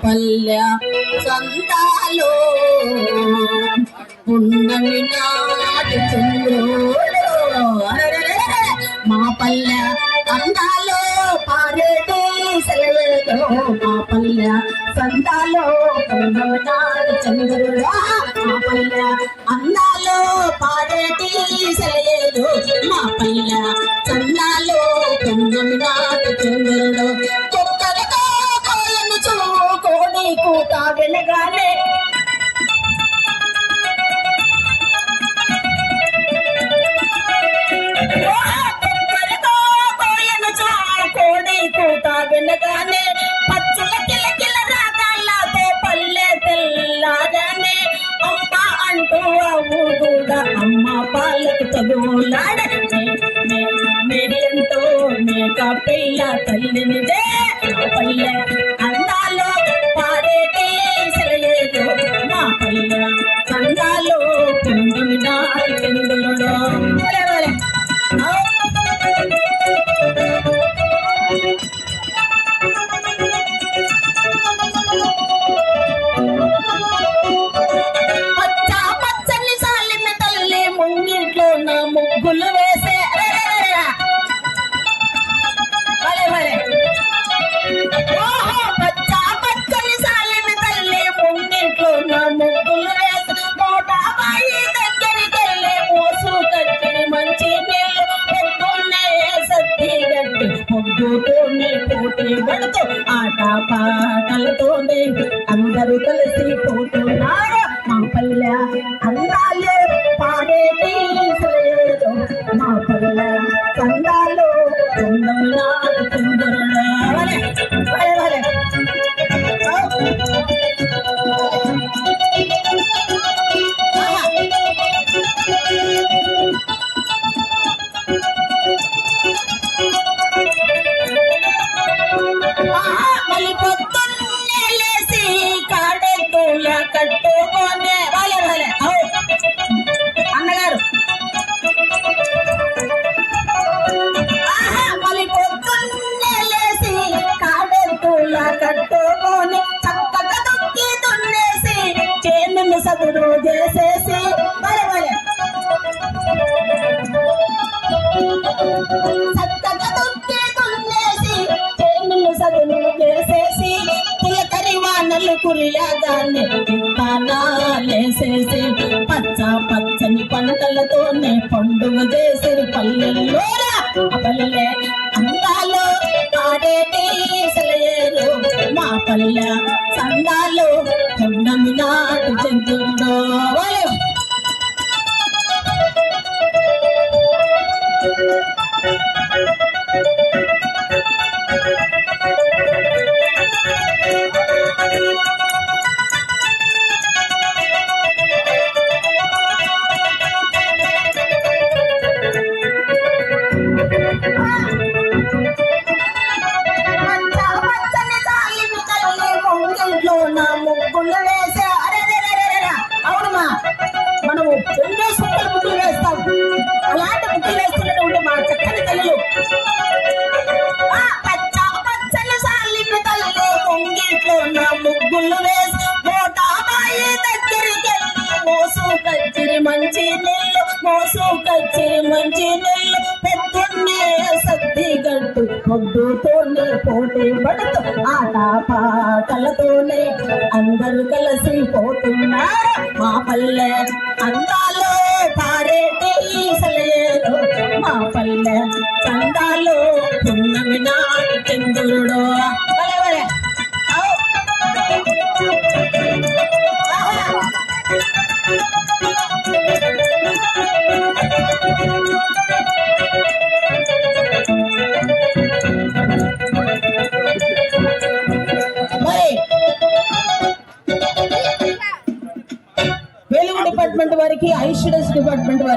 పల్లె సంతాలో పున్నమి నాటి చంద్రుడు మా పల్లె అందాలో పారేటి సెలయేదో మా పల్లె సంతాలో పున్నమి నాటి చంద్రుడు మా పల్లె అందాలో పారేటి సెలయేదో మా పల్లె చందాలో పున్నమి నాటి చంద్రుడు కుక్కలతో కోయను చూ కోడి కూత వెనగానే వినగానే పచ్చుల కిలకిల రాగాలతో పల్లె తెల్లారనే అమ్మ అంటూ అవు కూడా అమ్మ పాలకు తగులాడనే మేడంతో మేక పిల్ల తల్లినిదే పల్లె అందాలో పారేటి సెలయేదో మా పల్లె సందాలో పుండిమి నాటి చంద్రుడు ముగ్గులు వేసే పచ్చని సాలిమి తల్లి ముంగిట్లో నా ముగ్గులు వేసి మోటాబాయి దగ్గరికి వెళ్ళి మోసు కట్టి మంచి నీళ్ళు పొద్దున్నే సత్తి గట్టి పొద్దుతోనే పోటీ పడుతూ ఆట పాటలతోనే అందరూ కలిసి పోతున్నారు మా పల్లె అందాలే పాడేటి మా పల్లె సందాలు మళ్ళీ పొద్దున్నే లేసి కాడెత్తుల కట్టుకొనే అన్నగారు మళ్ళీ పొద్దున్నే లేసి కాడెత్తుల కట్టుకొని చక్కగా దుక్కి దున్నేసి చేనును సదురు చేసేసి చక్కగా దుక్కి దున్నేసి చేనును సదురు చేసేసి పులకరి వానలు కురియాగానే విత్తనాలేసేసి పచ్చ పచ్చని పంటలతోనే పండుగ చేసి పల్లెల్లోరా పల్లె అందాలో పాడేటి సెలయేరు మా పల్లె సందాలో పున్నమి నాటి చంద్రుడు ముగ్గులు వేసే అవునమ్మా మనము ఎన్నో సూపర్ ముగ్గులు వేస్తాం అలాంటి ముగ్గులు వేస్తున్నటువంటి మా చక్కని తల్లులు పచ్చని సాలిమి తల్లి కొంగిట్లో నా ముగ్గులు వేసి మోటాబాయి దగ్గరికి మోసు కచ్చిరి మంచి నీళ్ళు పొద్దున్నే సత్తి గట్టు పొద్దుతోనే పోటీ పడుతూ ఆట పాటలతోనే అందరూ కలిసి పోతున్నారు మా పల్లె అందాలో పారేటి సెలయేరు మా పల్లె చందాలో పున్నమి నాటి చంద్రుడు వెలుగు డిపార్ట్మెంట్ వారికి ఐషిడస్ డిపార్ట్మెంట్ వారికి